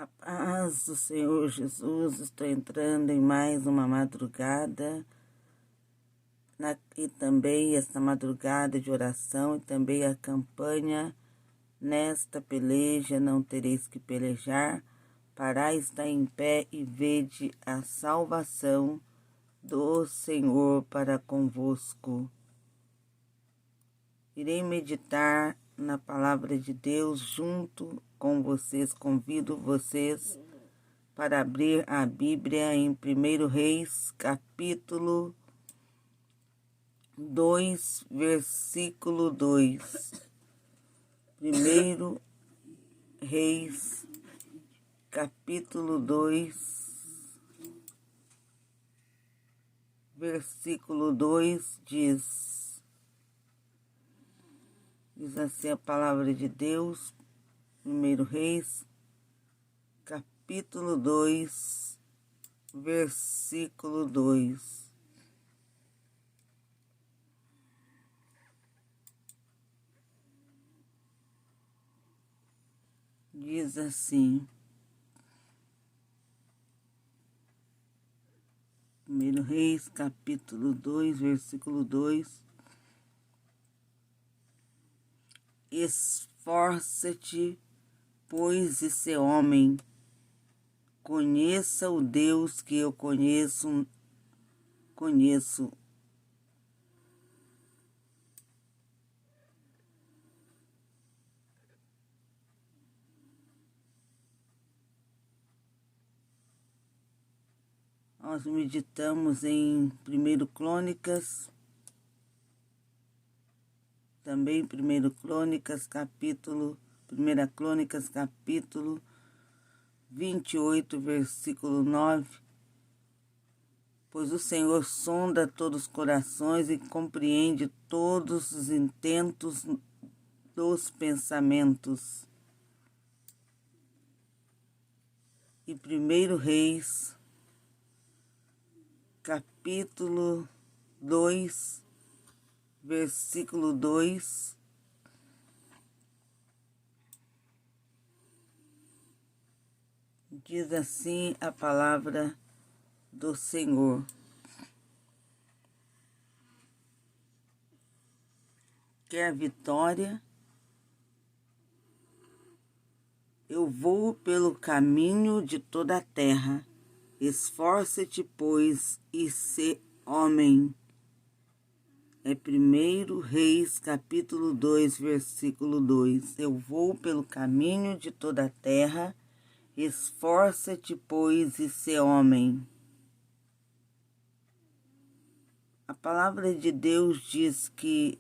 A paz do Senhor Jesus, estou entrando em mais uma madrugada e também esta madrugada de oração e também a campanha nesta peleja não tereis que pelejar, parai, está em pé e vede a salvação do Senhor para convosco. Irei meditar na palavra de Deus junto com vocês. Convido vocês para abrir a Bíblia em 1 Reis, capítulo 2, versículo 2. 1 Reis, capítulo 2, versículo 2 diz assim a palavra de Deus, 1 Reis, capítulo 2, versículo 2. Diz assim, 1 Reis, capítulo 2, versículo 2. Esforça-te, pois, e ser homem, conheça o Deus que eu conheço. Nós meditamos em 1 Crônicas, também 1 Crônicas, capítulo 28, versículo 9. Pois o Senhor sonda todos os corações e compreende todos os intentos dos pensamentos. E 1 Reis, capítulo 2, versículo 2, diz assim a palavra do Senhor. Quer vitória? Eu vou pelo caminho de toda a terra. Esforça-te, pois, e sê homem. É 1 Reis, capítulo 2, versículo 2. Eu vou pelo caminho de toda a terra. Esforça-te, pois, e sê homem. A palavra de Deus diz que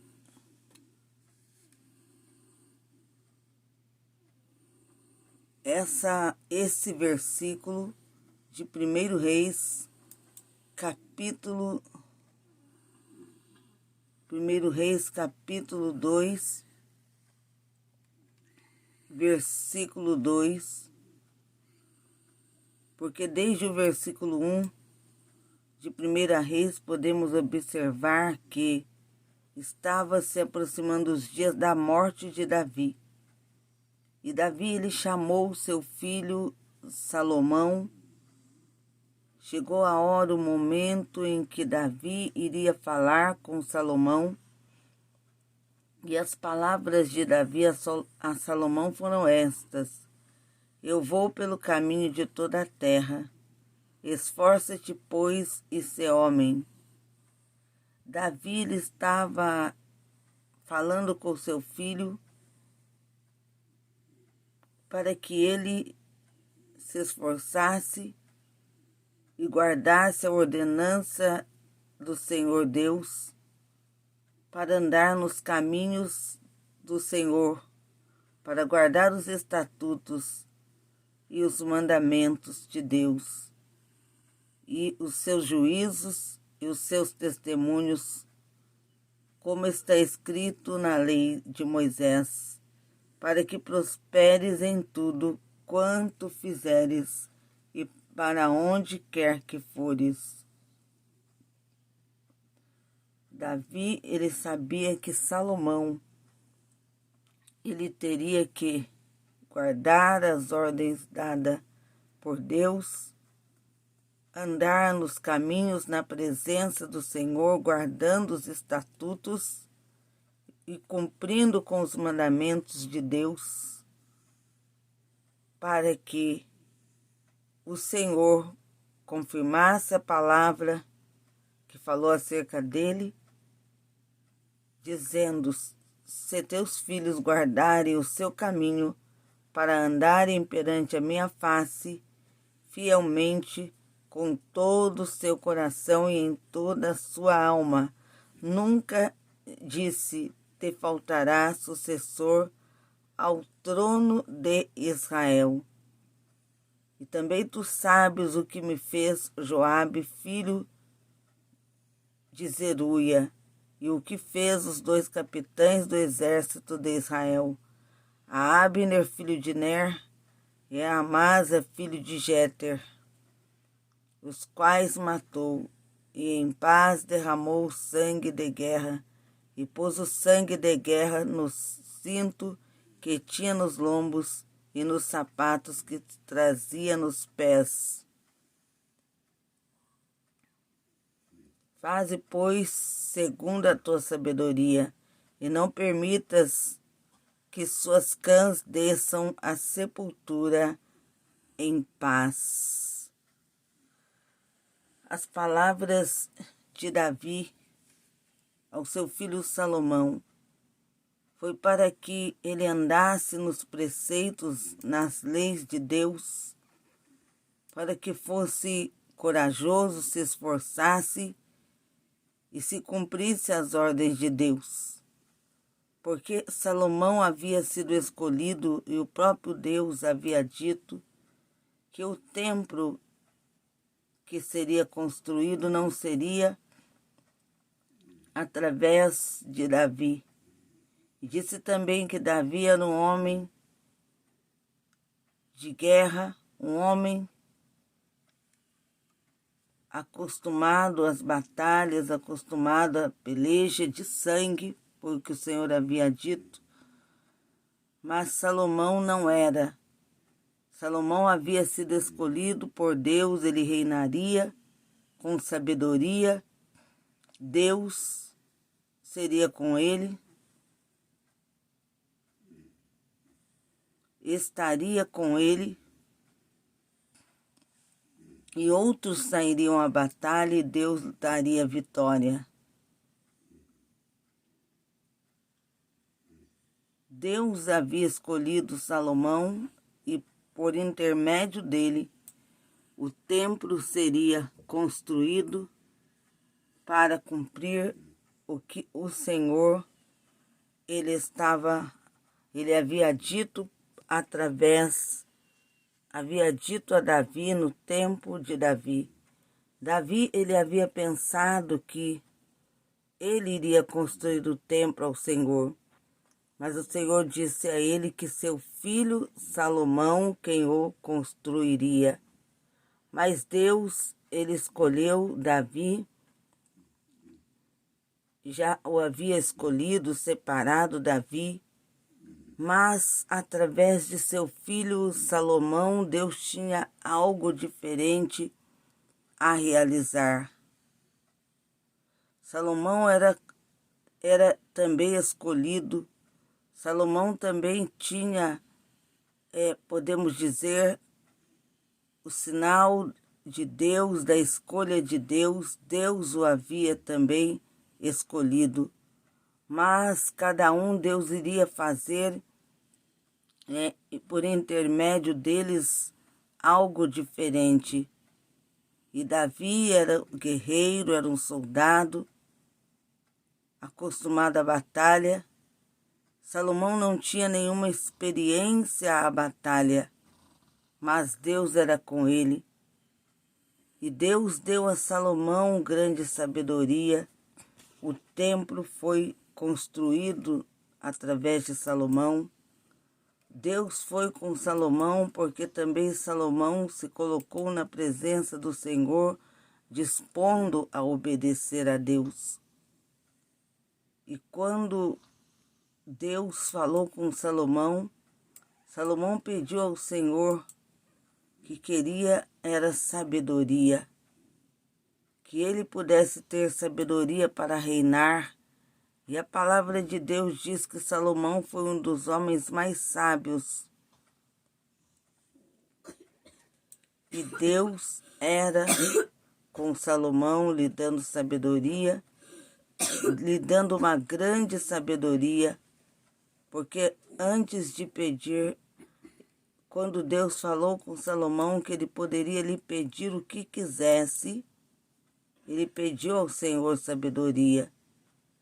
esse versículo de 1 Reis, capítulo 2, versículo 2, porque desde o versículo 1 de 1 Reis podemos observar que estava se aproximando os dias da morte de Davi. E Davi, ele chamou seu filho Salomão. Chegou a hora, o momento em que Davi iria falar com Salomão. E as palavras de Davi a Salomão foram estas: eu vou pelo caminho de toda a terra. Esforça-te, pois, e sê homem. Davi, ele estava falando com seu filho para que ele se esforçasse e guardasse a ordenança do Senhor Deus, para andar nos caminhos do Senhor, para guardar os estatutos e os mandamentos de Deus, e os seus juízos e os seus testemunhos, como está escrito na lei de Moisés, para que prosperes em tudo quanto fizeres e para onde quer que fores. Davi, ele sabia que Salomão, ele teria que guardar as ordens dadas por Deus, andar nos caminhos na presença do Senhor, guardando os estatutos e cumprindo com os mandamentos de Deus, para que o Senhor confirmasse a palavra que falou acerca dele, dizendo: se teus filhos guardarem o seu caminho para andarem perante a minha face, fielmente, com todo o seu coração e em toda a sua alma, nunca, disse, te faltará sucessor ao trono de Israel. E também tu sabes o que me fez Joabe, filho de Zeruia, e o que fez os 2 capitães do exército de Israel, a Abner, filho de Ner, e a Amasa, filho de Jéter, os quais matou, e em paz derramou o sangue de guerra, e pôs o sangue de guerra no cinto que tinha nos lombos e nos sapatos que trazia nos pés. Faze, pois, segundo a tua sabedoria, e não permitas que suas cãs desçam à sepultura em paz. As palavras de Davi ao seu filho Salomão foi para que ele andasse nos preceitos, nas leis de Deus, para que fosse corajoso, se esforçasse e se cumprisse as ordens de Deus. Porque Salomão havia sido escolhido e o próprio Deus havia dito que o templo que seria construído não seria através de Davi. E disse também que Davi era um homem de guerra, um homem acostumado às batalhas, acostumado à peleja de sangue, porque o Senhor havia dito. Mas Salomão não era. Salomão havia sido escolhido por Deus, ele reinaria com sabedoria, Deus seria com ele, estaria com ele, e outros sairiam à batalha e Deus daria vitória. Deus havia escolhido Salomão e, por intermédio dele, o templo seria construído para cumprir o que o Senhor ele havia dito havia dito a Davi no tempo de Davi. Davi, ele havia pensado que ele iria construir o templo ao Senhor, mas o Senhor disse a ele que seu filho Salomão quem o construiria. Mas Deus, ele escolheu Davi, já o havia escolhido, separado Davi, mas através de seu filho Salomão, Deus tinha algo diferente a realizar. Salomão era também escolhido. Salomão também tinha, podemos dizer, o sinal de Deus, da escolha de Deus. Deus o havia também escolhido. Mas cada um Deus iria fazer, e por intermédio deles, algo diferente. E Davi era um guerreiro, era um soldado, acostumado à batalha. Salomão não tinha nenhuma experiência à batalha, mas Deus era com ele. E Deus deu a Salomão grande sabedoria. O templo foi construído através de Salomão. Deus foi com Salomão, porque também Salomão se colocou na presença do Senhor, dispondo a obedecer a Deus. E quando Deus falou com Salomão, Salomão pediu ao Senhor que queria era sabedoria, que ele pudesse ter sabedoria para reinar. E a palavra de Deus diz que Salomão foi um dos homens mais sábios. E Deus era com Salomão, lhe dando sabedoria, lhe dando uma grande sabedoria, porque antes de pedir, quando Deus falou com Salomão que ele poderia lhe pedir o que quisesse, ele pediu ao Senhor sabedoria.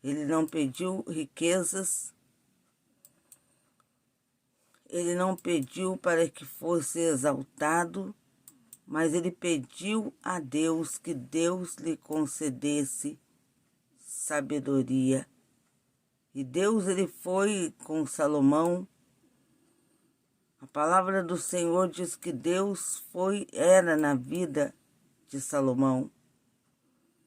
Ele não pediu riquezas, ele não pediu para que fosse exaltado, mas ele pediu a Deus que Deus lhe concedesse sabedoria. E Deus, ele foi com Salomão. A palavra do Senhor diz que Deus era na vida de Salomão.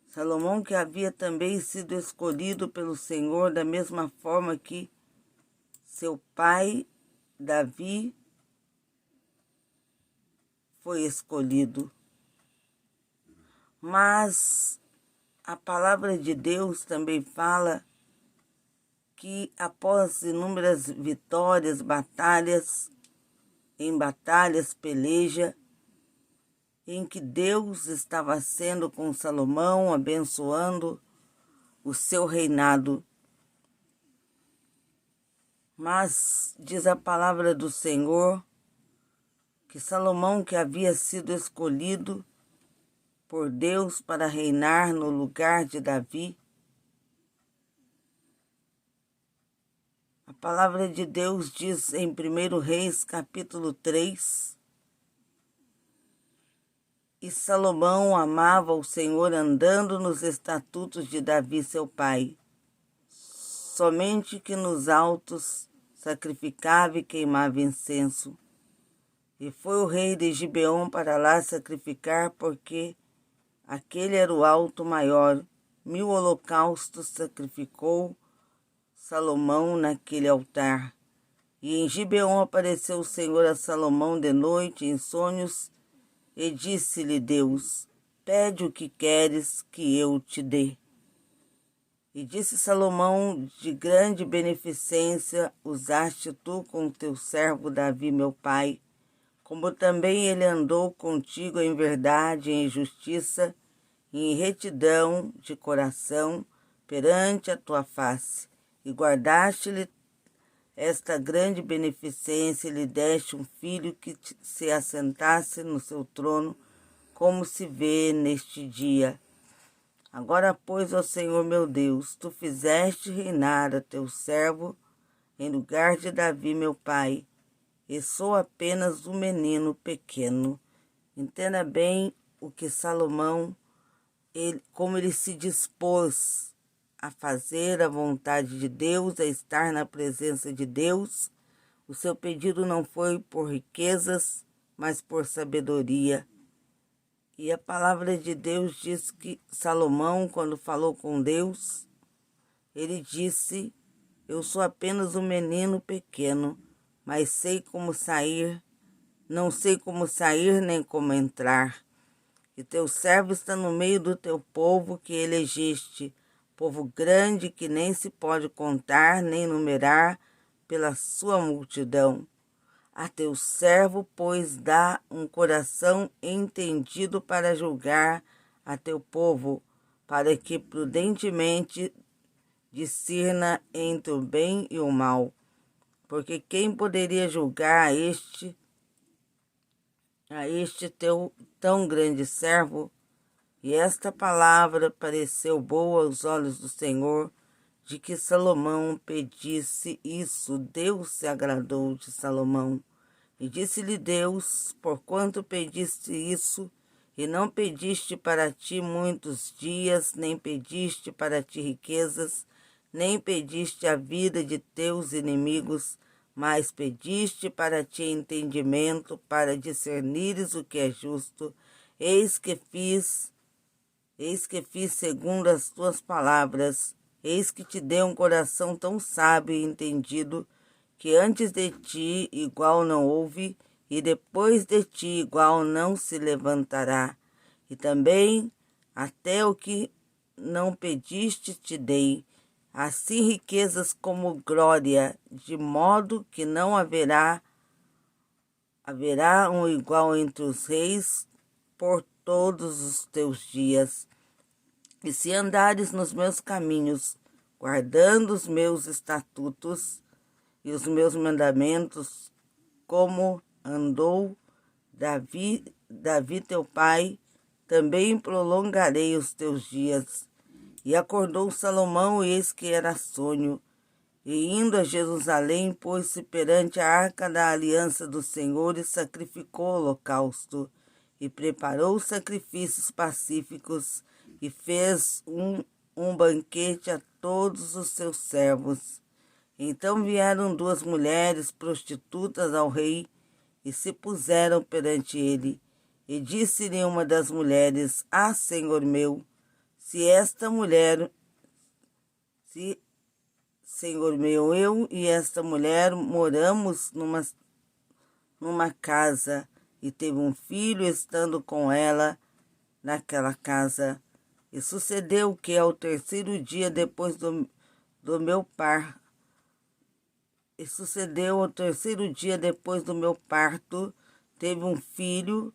Salomão que havia também sido escolhido pelo Senhor da mesma forma que seu pai, Davi, foi escolhido. Mas a palavra de Deus também fala que após inúmeras vitórias, peleja, em que Deus estava sendo com Salomão, abençoando o seu reinado. Mas diz a palavra do Senhor que Salomão, que havia sido escolhido por Deus para reinar no lugar de Davi, a palavra de Deus diz em 1 Reis, capítulo 3, e Salomão amava o Senhor andando nos estatutos de Davi, seu pai, somente que nos altos sacrificava e queimava incenso. E foi o rei de Gibeon para lá sacrificar, porque aquele era o alto maior. 1000 holocaustos sacrificou Salomão naquele altar. E em Gibeon apareceu o Senhor a Salomão de noite em sonhos, e disse-lhe Deus: pede o que queres que eu te dê. E disse Salomão: de grande beneficência usaste tu com teu servo Davi, meu pai, como também ele andou contigo em verdade, em justiça e em retidão de coração perante a tua face. E guardaste-lhe esta grande beneficência, e lhe deste um filho que se assentasse no seu trono, como se vê neste dia. Agora, pois, ó Senhor meu Deus, tu fizeste reinar a teu servo em lugar de Davi, meu pai, e sou apenas um menino pequeno. Entenda bem o que Salomão, como ele se dispôs a fazer a vontade de Deus, a estar na presença de Deus. O seu pedido não foi por riquezas, mas por sabedoria. E a palavra de Deus diz que Salomão, quando falou com Deus, ele disse: eu sou apenas um menino pequeno, mas sei como sair, não sei como sair nem como entrar. E teu servo está no meio do teu povo que elegeste, povo grande que nem se pode contar nem numerar pela sua multidão. A teu servo, pois, dá um coração entendido para julgar a teu povo, para que prudentemente discirna entre o bem e o mal. Porque quem poderia julgar a este teu tão grande servo? E esta palavra pareceu boa aos olhos do Senhor, de que Salomão pedisse isso. Deus se agradou de Salomão. E disse-lhe Deus: porquanto pediste isso, e não pediste para ti muitos dias, nem pediste para ti riquezas, nem pediste a vida de teus inimigos, mas pediste para ti entendimento, para discernires o que é justo. Eis que fiz segundo as tuas palavras. Eis que te dei um coração tão sábio e entendido, que antes de ti igual não houve, e depois de ti igual não se levantará. E também até o que não pediste te dei, assim riquezas como glória, de modo que não haverá um igual entre os reis por todos os teus dias. E se andares nos meus caminhos, guardando os meus estatutos e os meus mandamentos, como andou Davi teu pai, também prolongarei os teus dias. E acordou Salomão, e eis que era sonho. E indo a Jerusalém, pôs-se perante a arca da aliança do Senhor e sacrificou o holocausto. E preparou sacrifícios pacíficos e fez um banquete a todos os seus servos. Então vieram duas mulheres prostitutas ao rei e se puseram perante ele. E disse-lhe uma das mulheres: Ah, senhor meu, senhor meu, eu e esta mulher moramos numa casa, e teve um filho estando com ela naquela casa. E sucedeu que ao terceiro dia depois do meu parto, teve um filho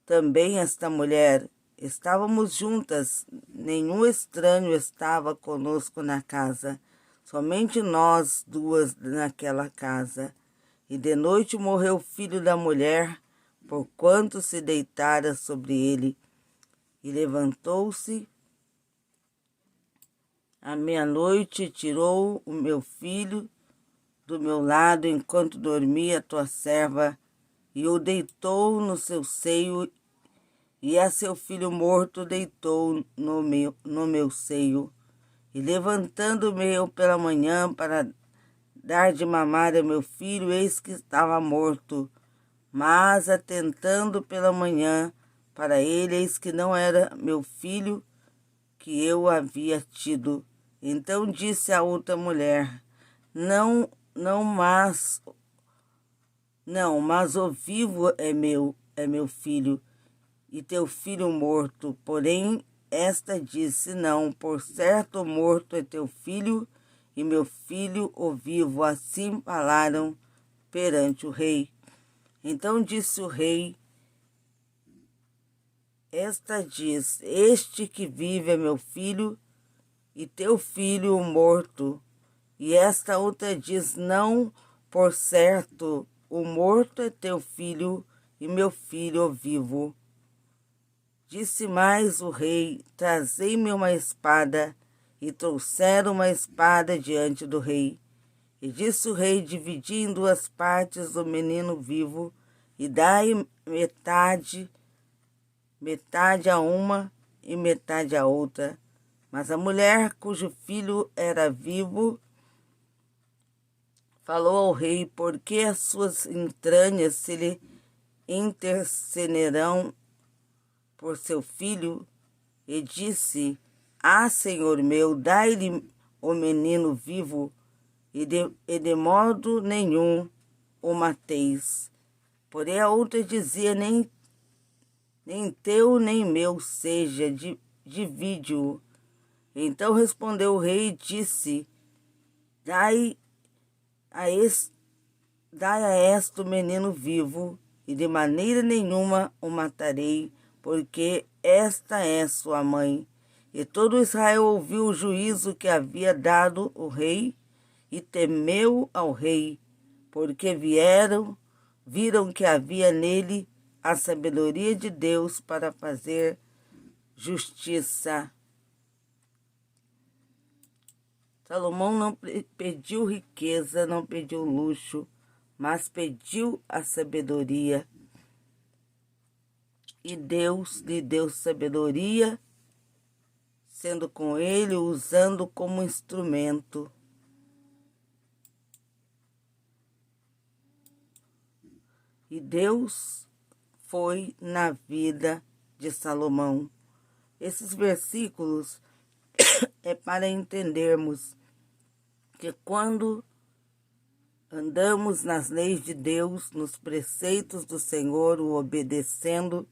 também esta mulher. Estávamos juntas, nenhum estranho estava conosco na casa, somente nós duas naquela casa. E de noite morreu o filho da mulher, porquanto se deitara sobre ele. E levantou-se à meia-noite e tirou o meu filho do meu lado enquanto dormia a tua serva, e o deitou no seu seio, e a seu filho morto deitou no meu seio. E levantando-me eu pela manhã para dar de mamar a meu filho, eis que estava morto. Mas atentando pela manhã para ele, eis que não era meu filho que eu havia tido. Então disse a outra mulher: Não, mas o vivo é meu filho, e teu filho morto. Porém, esta disse: Não, por certo morto é teu filho, e meu filho o vivo. Assim falaram perante o rei. Então disse o rei: Esta diz: Este que vive é meu filho, e teu filho o morto. E esta outra diz: Não, por certo, o morto é teu filho, e meu filho o vivo. Disse mais o rei: Trazei-me uma espada. E trouxeram uma espada diante do rei. E disse o rei: Dividi em duas partes o menino vivo, e dai metade a uma e metade a outra. Mas a mulher cujo filho era vivo falou ao rei: Por que as suas entranhas se lhe intercederão por seu filho? E disse: Ah, senhor meu, dai-lhe o menino vivo, e de modo nenhum o mateis. Porém a outra dizia: Nem teu nem meu seja, divide-o. Então respondeu o rei e disse: Dai a este o menino vivo, e de maneira nenhuma o matarei, porque esta é sua mãe. E todo Israel ouviu o juízo que havia dado o rei, e temeu ao rei, porque viram que havia nele a sabedoria de Deus para fazer justiça. Salomão não pediu riqueza, não pediu luxo, mas pediu a sabedoria. E Deus lhe deu sabedoria, sendo com ele, usando como instrumento. E Deus foi na vida de Salomão. Esses versículos é para entendermos que quando andamos nas leis de Deus, nos preceitos do Senhor, o obedecendo,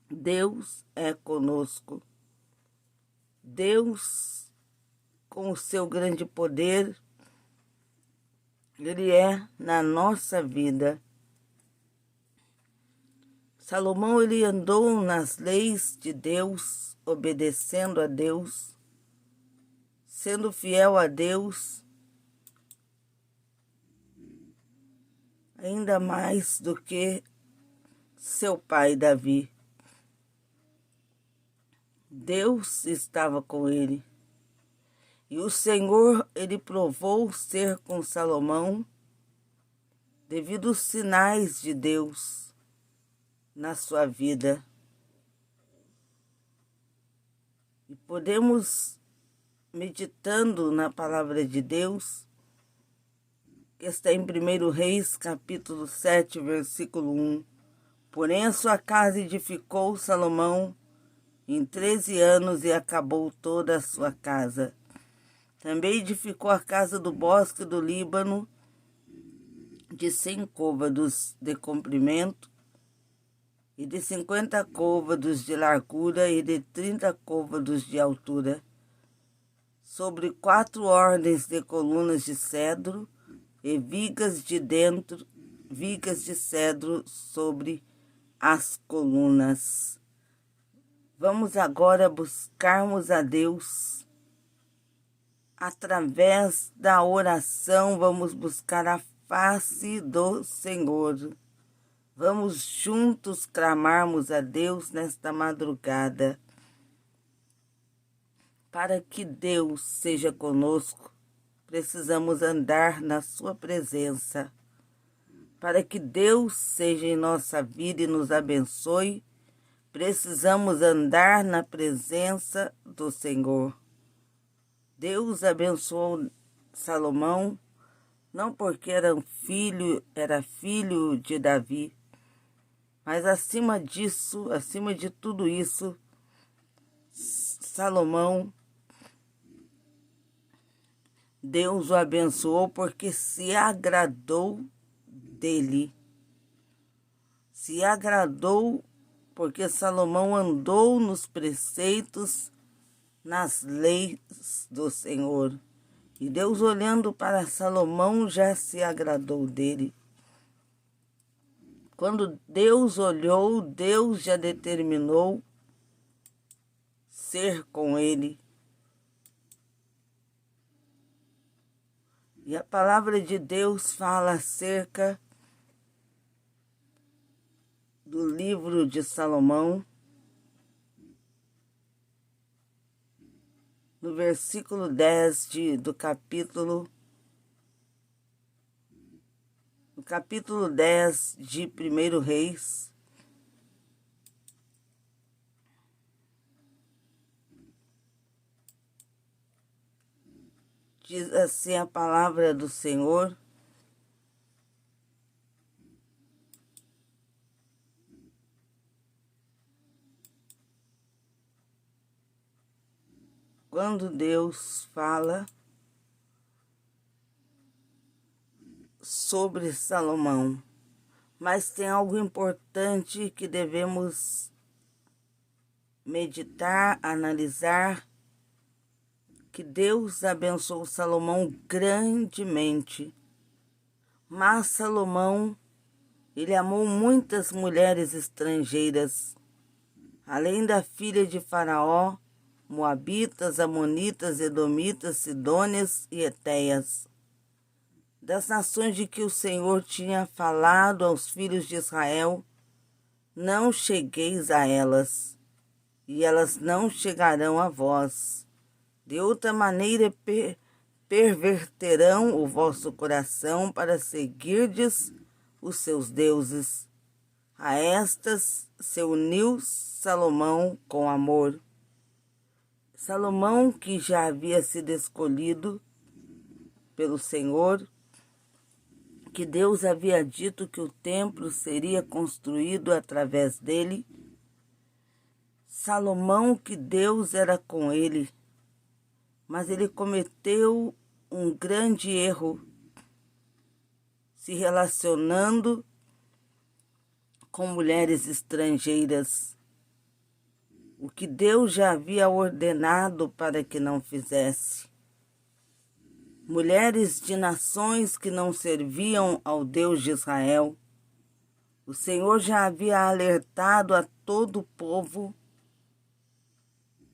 Deus é conosco. Deus, com o seu grande poder, Ele é na nossa vida. Salomão, ele andou nas leis de Deus, obedecendo a Deus, sendo fiel a Deus, ainda mais do que seu pai Davi. Deus estava com ele. E o Senhor, ele provou ser com Salomão devido aos sinais de Deus na sua vida. E podemos, meditando na palavra de Deus, que está em 1 Reis, capítulo 7, versículo 1. Porém, a sua casa edificou Salomão em 13 anos e acabou toda a sua casa. Também edificou a casa do bosque do Líbano, de 100 côvados de comprimento, e de 50 côvados de largura, e de 30 côvados de altura, sobre 4 ordens de colunas de cedro, e vigas de cedro sobre as colunas. Vamos agora buscarmos a Deus. Através da oração, vamos buscar a face do Senhor. Vamos juntos clamarmos a Deus nesta madrugada. Para que Deus seja conosco, precisamos andar na sua presença. Para que Deus seja em nossa vida e nos abençoe, precisamos andar na presença do Senhor. Deus abençoou Salomão, não porque era filho de Davi, mas acima disso, acima de tudo isso, Salomão, Deus o abençoou porque se agradou dele. Se agradou porque Salomão andou nos preceitos, nas leis do Senhor. E Deus, olhando para Salomão, já se agradou dele. Quando Deus olhou, Deus já determinou ser com ele. E a palavra de Deus fala acerca do livro de Salomão, no versículo 10 do capítulo 10 de 1 Reis, diz assim a palavra do Senhor: quando Deus fala sobre Salomão, mas tem algo importante que devemos meditar, analisar, que Deus abençoou Salomão grandemente, mas Salomão, ele amou muitas mulheres estrangeiras, além da filha de Faraó, moabitas, amonitas, edomitas, sidônias e etéias, das nações de que o Senhor tinha falado aos filhos de Israel: não chegueis a elas, e elas não chegarão a vós. De outra maneira perverterão o vosso coração para seguirdes os seus deuses. A estas se uniu Salomão com amor. Salomão, que já havia sido escolhido pelo Senhor, que Deus havia dito que o templo seria construído através dele. Salomão, que Deus era com ele, mas ele cometeu um grande erro. se relacionando com mulheres estrangeiras, o que Deus já havia ordenado para que não fizesse. Mulheres de nações que não serviam ao Deus de Israel. O Senhor já havia alertado a todo o povo,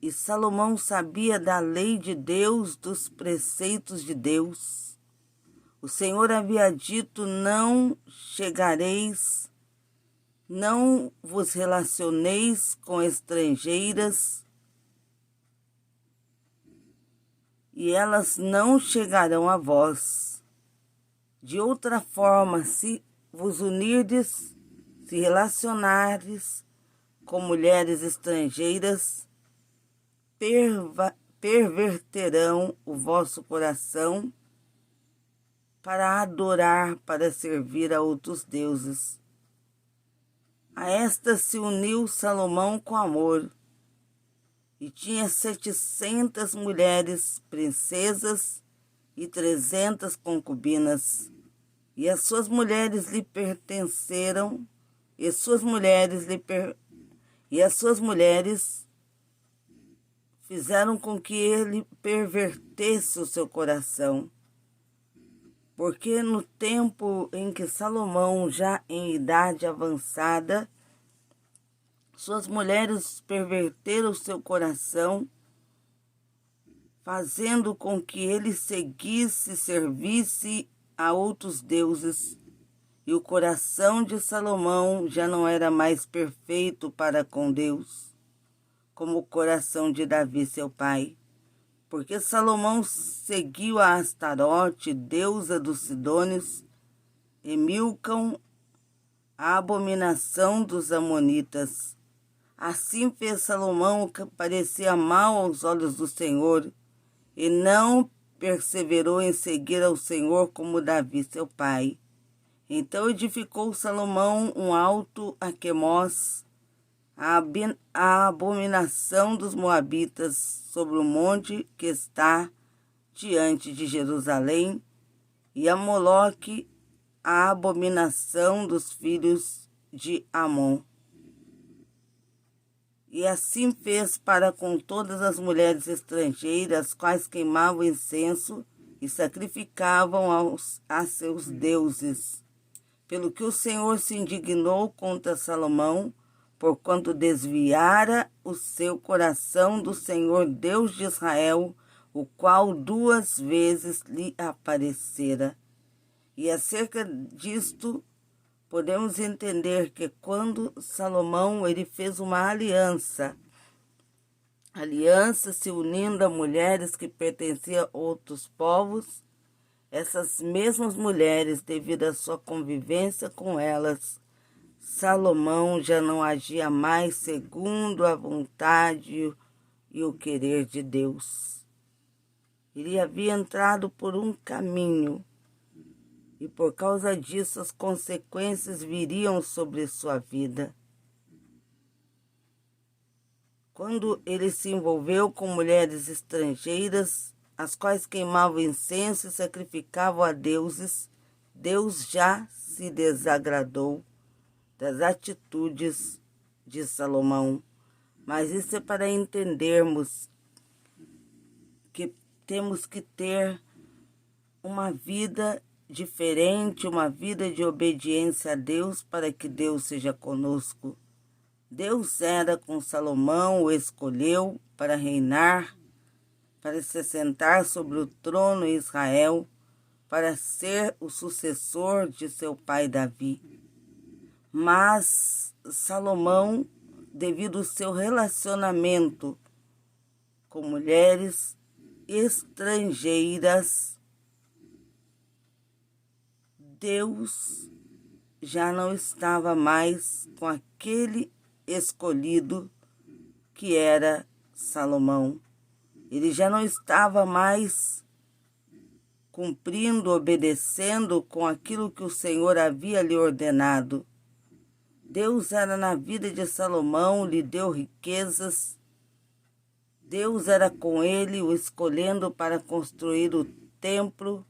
e Salomão sabia da lei de Deus, dos preceitos de Deus. O Senhor havia dito: não chegareis, não vos relacioneis com estrangeiras, e elas não chegarão a vós. De outra forma, se vos unirdes, se relacionardes com mulheres estrangeiras, perverterão o vosso coração para adorar, para servir a outros deuses. A esta se uniu Salomão com amor, e tinha 700 mulheres princesas e 300 concubinas, e as suas mulheres lhe pertenceram, e as suas mulheres fizeram com que ele pervertesse o seu coração. Porque no tempo em que Salomão, já em idade avançada, suas mulheres perverteram o seu coração, fazendo com que ele seguisse, servisse a outros deuses, e o coração de Salomão já não era mais perfeito para com Deus, como o coração de Davi, seu pai. Porque Salomão seguiu a Astarote, deusa dos Sidônios, e Milcom, a abominação dos amonitas. Assim fez Salomão o que parecia mal aos olhos do Senhor, e não perseverou em seguir ao Senhor como Davi, seu pai. Então edificou Salomão um alto a Quemós, a abominação dos moabitas, sobre o monte que está diante de Jerusalém, e a Moloque, a abominação dos filhos de Amon. E assim fez para com todas as mulheres estrangeiras, quais queimavam incenso e sacrificavam a seus deuses. Pelo que o Senhor se indignou contra Salomão, porquanto desviara o seu coração do Senhor Deus de Israel, o qual 2 vezes lhe aparecera. E acerca disto, podemos entender que quando Salomão ele fez uma aliança se unindo a mulheres que pertenciam a outros povos, essas mesmas mulheres, devido à sua convivência com elas, Salomão já não agia mais segundo a vontade e o querer de Deus. Ele havia entrado por um caminho, e por causa disso as consequências viriam sobre sua vida. Quando ele se envolveu com mulheres estrangeiras, as quais queimavam incenso e sacrificavam a deuses, Deus já se desagradou das atitudes de Salomão. Mas isso é para entendermos que temos que ter uma vida diferente, uma vida de obediência a Deus, para que Deus seja conosco. Deus era com Salomão, o escolheu para reinar, para se sentar sobre o trono em Israel, para ser o sucessor de seu pai Davi. Mas Salomão, devido ao seu relacionamento com mulheres estrangeiras, Deus já não estava mais com aquele escolhido que era Salomão. Ele já não estava mais cumprindo, obedecendo com aquilo que o Senhor havia lhe ordenado. Deus era na vida de Salomão, lhe deu riquezas. Deus era com ele, o escolhendo para construir o templo.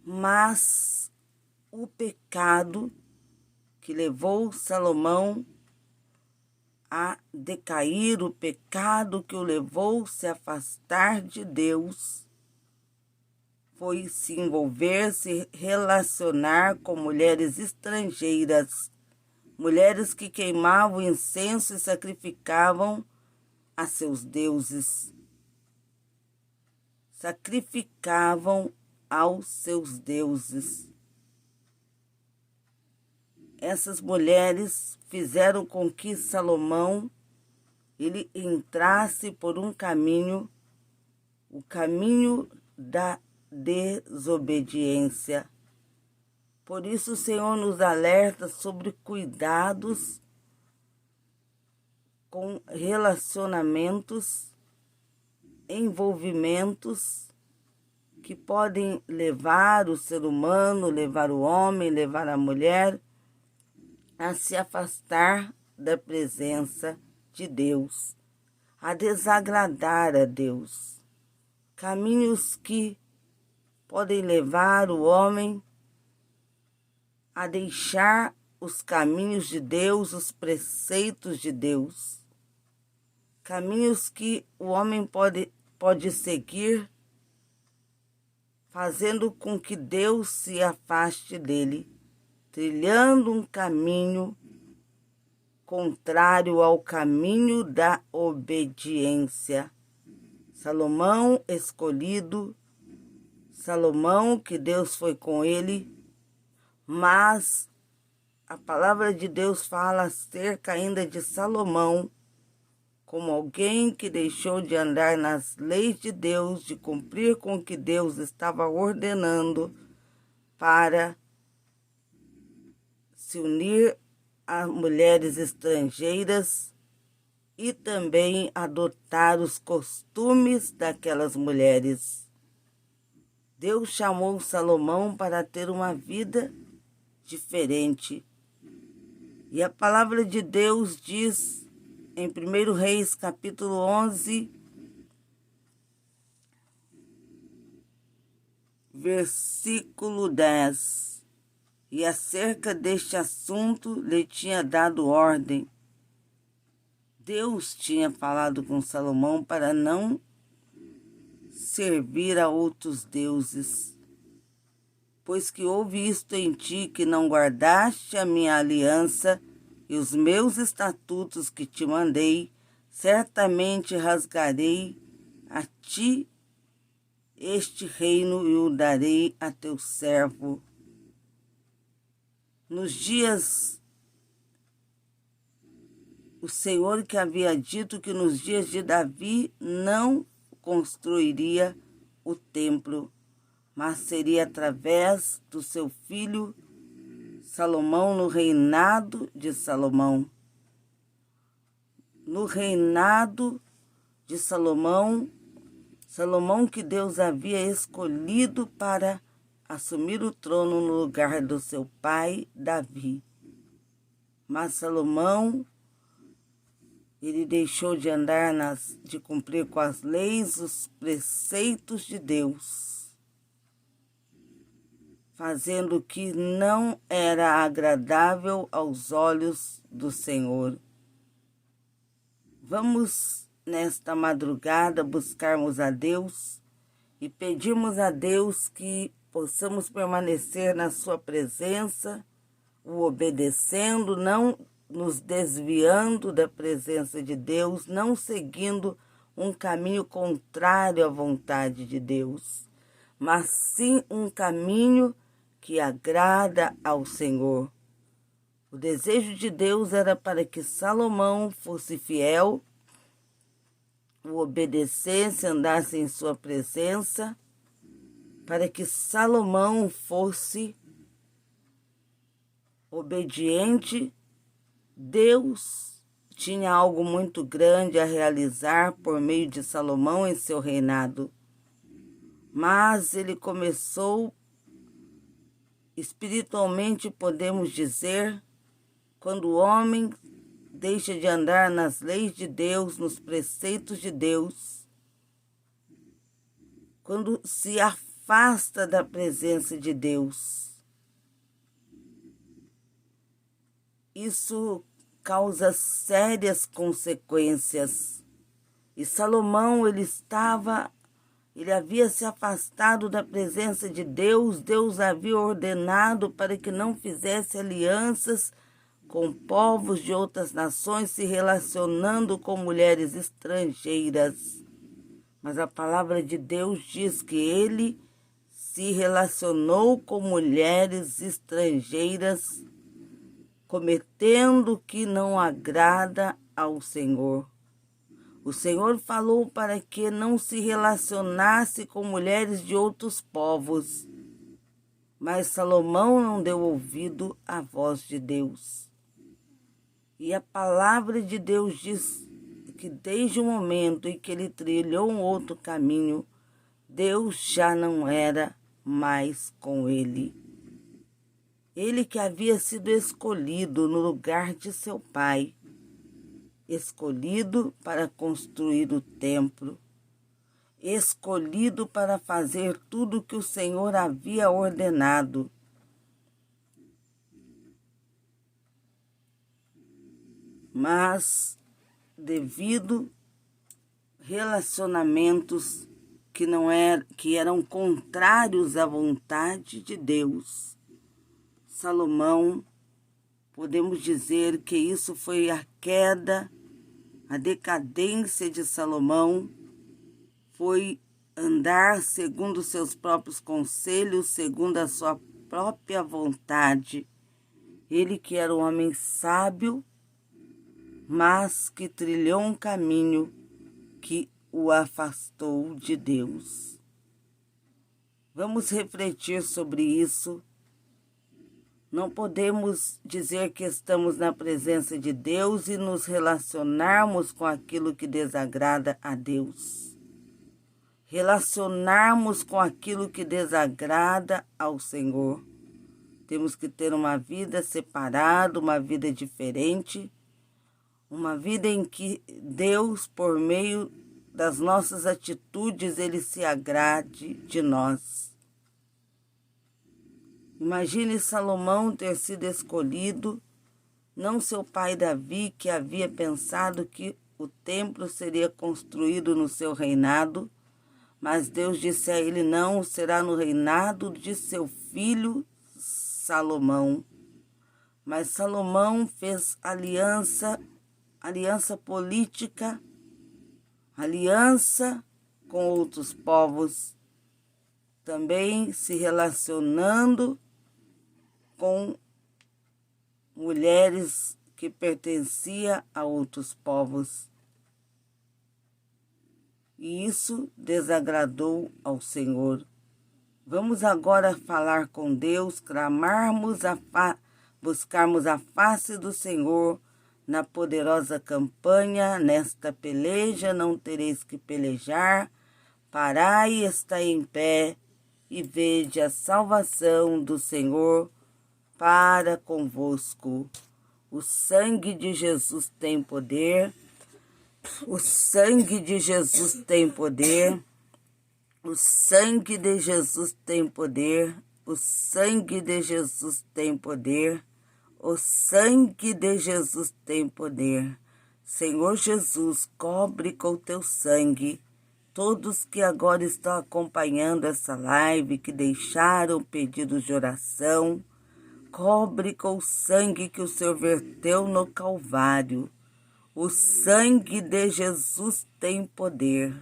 Mas o pecado que levou Salomão a decair, o pecado que o levou a se afastar de Deus, foi se envolver, se relacionar com mulheres estrangeiras, mulheres que queimavam incenso e sacrificavam a seus deuses. Sacrificavam aos seus deuses. Essas mulheres fizeram com que Salomão ele entrasse por um caminho, o caminho da desobediência. Por isso o Senhor nos alerta sobre cuidados com relacionamentos, envolvimentos que podem levar o ser humano, levar o homem, levar a mulher a se afastar da presença de Deus, a desagradar a Deus. Caminhos que podem levar o homem a deixar os caminhos de Deus, os preceitos de Deus. Caminhos que o homem pode seguir, fazendo com que Deus se afaste dele, trilhando um caminho contrário ao caminho da obediência. Salomão escolhido, Salomão que Deus foi com ele, mas a palavra de Deus fala acerca ainda de Salomão como alguém que deixou de andar nas leis de Deus, de cumprir com o que Deus estava ordenando para se unir a mulheres estrangeiras e também adotar os costumes daquelas mulheres. Deus chamou Salomão para ter uma vida diferente. E a palavra de Deus diz em 1 Reis, capítulo 11, versículo 10. E acerca deste assunto lhe tinha dado ordem. Deus tinha falado com Salomão para não servir a outros deuses. Pois que houve isto em ti, que não guardaste a minha aliança e os meus estatutos que te mandei, certamente rasgarei a ti este reino e o darei a teu servo. Nos dias, o Senhor que havia dito que nos dias de Davi não construiria o templo, mas seria através do seu filho Salomão, no reinado de Salomão. No reinado de Salomão, Salomão que Deus havia escolhido para assumir o trono no lugar do seu pai Davi. Mas Salomão, ele deixou de andar de cumprir com as leis, os preceitos de Deus, fazendo o que não era agradável aos olhos do Senhor. Vamos, nesta madrugada, buscarmos a Deus e pedirmos a Deus que possamos permanecer na sua presença, o obedecendo, não nos desviando da presença de Deus, não seguindo um caminho contrário à vontade de Deus, mas sim um caminho que agrada ao Senhor. O desejo de Deus era para que Salomão fosse fiel, o obedecesse, andasse em sua presença, para que Salomão fosse obediente. Deus tinha algo muito grande a realizar por meio de Salomão em seu reinado, mas ele começou, espiritualmente podemos dizer, quando o homem deixa de andar nas leis de Deus, nos preceitos de Deus, quando se afasta da presença de Deus. isso causa sérias consequências. E Salomão, ele havia se afastado da presença de Deus. Deus havia ordenado para que não fizesse alianças com povos de outras nações, se relacionando com mulheres estrangeiras. Mas a palavra de Deus diz que ele se relacionou com mulheres estrangeiras, cometendo o que não agrada ao Senhor. O Senhor falou para que não se relacionasse com mulheres de outros povos, mas Salomão não deu ouvido à voz de Deus. E a palavra de Deus diz que desde o momento em que ele trilhou um outro caminho, Deus já não era mais com ele. Ele que havia sido escolhido no lugar de seu pai, escolhido para construir o templo, escolhido para fazer tudo o que o Senhor havia ordenado. Mas, devido relacionamentos que eram contrários à vontade de Deus, Salomão, podemos dizer que isso foi a queda, a decadência de Salomão, foi andar segundo seus próprios conselhos, segundo a sua própria vontade. Ele que era um homem sábio, mas que trilhou um caminho que o afastou de Deus. Vamos refletir sobre isso. Não podemos dizer que estamos na presença de Deus e nos relacionarmos com aquilo que desagrada a Deus. Relacionarmos com aquilo que desagrada ao Senhor. Temos que ter uma vida separada, uma vida diferente, uma vida em que Deus, por meio das nossas atitudes, ele se agrade de nós. Imagine Salomão ter sido escolhido, não seu pai Davi, que havia pensado que o templo seria construído no seu reinado, mas Deus disse a ele: não, será no reinado de seu filho Salomão. Mas Salomão fez aliança política, aliança com outros povos, também se relacionando com mulheres que pertenciam a outros povos. E isso desagradou ao Senhor. Vamos agora falar com Deus, clamarmos, buscarmos a face do Senhor na poderosa campanha. Nesta peleja não tereis que pelejar, parai e estai em pé, e vede a salvação do Senhor para convosco. O sangue de Jesus tem poder, o sangue de Jesus tem poder, o sangue de Jesus tem poder, o sangue de Jesus tem poder, o sangue de Jesus tem poder. Senhor Jesus, cobre com o teu sangue todos que agora estão acompanhando essa live, que deixaram pedidos de oração. Cobre com o sangue que o Senhor verteu no Calvário. O sangue de Jesus tem poder.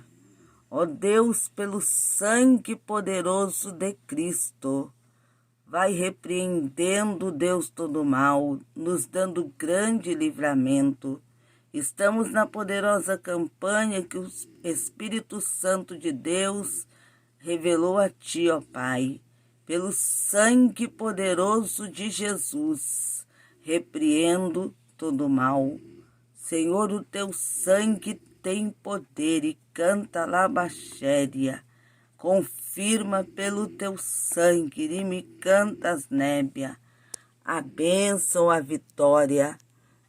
Ó Deus, pelo sangue poderoso de Cristo, vai repreendendo, Deus, todo mal, nos dando grande livramento. Estamos na poderosa campanha que o Espírito Santo de Deus revelou a Ti, ó Pai. Pelo sangue poderoso de Jesus, repreendo todo mal. Senhor, o Teu sangue tem poder, e canta labaxéria. Confirma pelo Teu sangue, e me canta as nébias. A bênção, a vitória,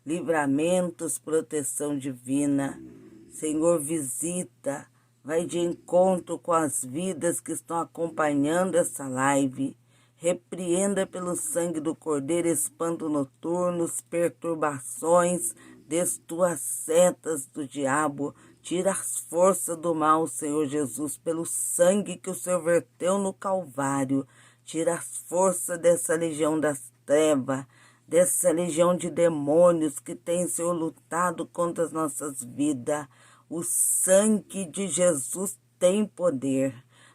livramentos, proteção divina. Senhor, visita, vai de encontro com as vidas que estão acompanhando essa live. Repreenda pelo sangue do Cordeiro espanto noturnos, perturbações, destrua as setas do diabo, tira as forças do mal, Senhor Jesus, pelo sangue que o Senhor verteu no Calvário. Tira as forças dessa legião das trevas, dessa legião de demônios que tem, Senhor, lutado contra as nossas vidas. O sangue de Jesus tem poder.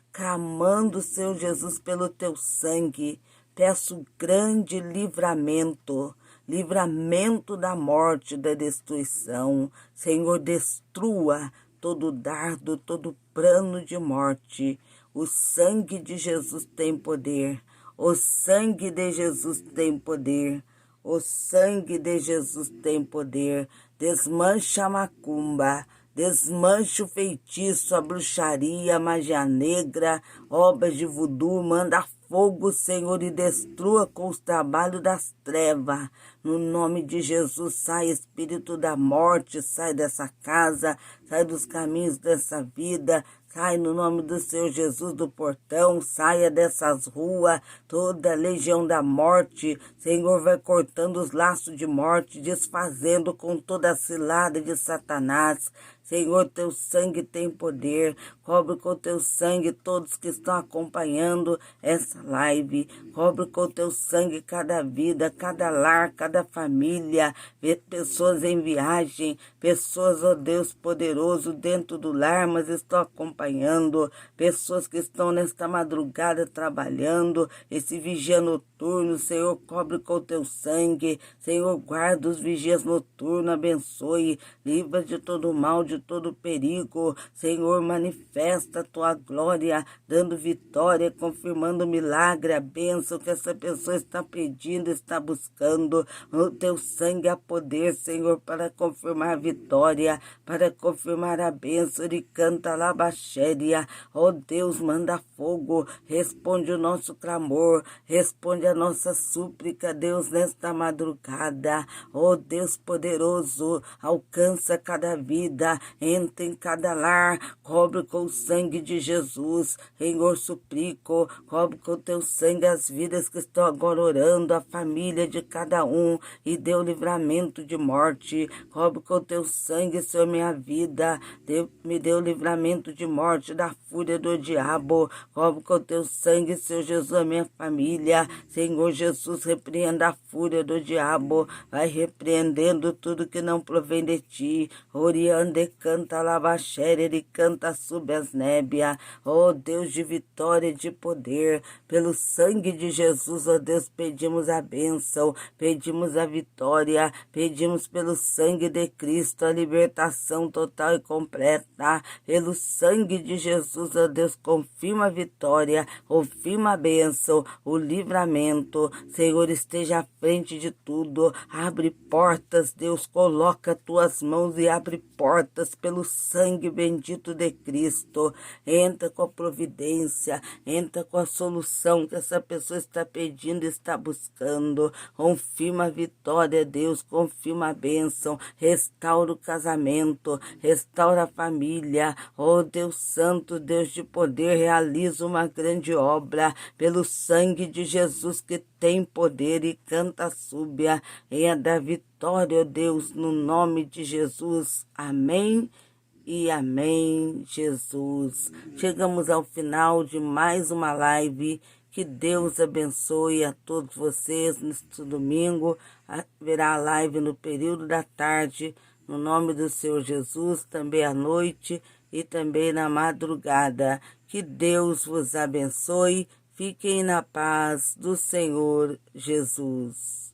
Clamando, Senhor Jesus, pelo teu sangue, peço grande livramento, livramento da morte, da destruição. Senhor, destrua todo dardo, todo plano de morte. O sangue de Jesus tem poder. O sangue de Jesus tem poder. O sangue de Jesus tem poder. Desmancha a macumba. Desmanche o feitiço, a bruxaria, a magia negra, obras de voodoo, manda fogo, Senhor, e destrua com os trabalhos das trevas. No nome de Jesus, sai espírito da morte, sai dessa casa, sai dos caminhos dessa vida, sai no nome do Senhor Jesus do portão, saia dessas ruas, toda a legião da morte. Senhor, vai cortando os laços de morte, desfazendo com toda a cilada de Satanás. Senhor, teu sangue tem poder, cobre com teu sangue todos que estão acompanhando essa live, cobre com teu sangue cada vida, cada lar, cada família, vê pessoas em viagem, pessoas, ó Deus poderoso, dentro do lar, mas estão acompanhando, pessoas que estão nesta madrugada trabalhando, esse vigia noturno, Senhor, cobre com teu sangue, Senhor, guarda os vigias noturnos, abençoe, livra de todo mal, de todo perigo. Senhor, manifesta a tua glória, dando vitória, confirmando o milagre, a bênção que essa pessoa está pedindo, está buscando. O teu sangue há poder, Senhor, para confirmar a vitória, para confirmar a bênção. Ele canta labaxéria. Ó Deus, manda fogo, responde o nosso clamor, responde a nossa súplica, Deus, nesta madrugada. Ó Deus poderoso, alcança cada vida, entra em cada lar, cobre com o sangue de Jesus. Senhor, suplico, cobre com o teu sangue as vidas que estão agora orando, a família de cada um, e dê o livramento de morte. Cobre com o teu sangue, Senhor, minha vida, me dê o livramento de morte da fúria do diabo. Cobre com o teu sangue, Senhor Jesus, a minha família. Senhor Jesus, repreenda a fúria do diabo, vai repreendendo tudo que não provém de ti. Oriande canta labaxéria, ele canta sob as nébias. Ó Deus de vitória e de poder, pelo sangue de Jesus, ó Deus, pedimos a bênção, pedimos a vitória, pedimos pelo sangue de Cristo a libertação total e completa. Pelo sangue de Jesus, ó Deus, confirma a vitória, confirma a bênção, o livramento. Senhor, esteja à frente de tudo, abre portas, Deus, coloca tuas mãos e abre portas pelo sangue bendito de Cristo. Entra com a providência, entra com a solução que essa pessoa está pedindo, está buscando. Confirma a vitória, Deus, confirma a bênção, restaura o casamento, restaura a família. Oh Deus Santo, Deus de poder, realiza uma grande obra pelo sangue de Jesus que tem poder, e canta súbia, e a da vitória, ó Deus, no nome de Jesus. Amém e amém, Jesus. Chegamos ao final de mais uma live. Que Deus abençoe a todos vocês neste domingo. Haverá a live no período da tarde, no nome do Senhor Jesus, também à noite e também na madrugada. Que Deus vos abençoe. Fiquem na paz do Senhor Jesus.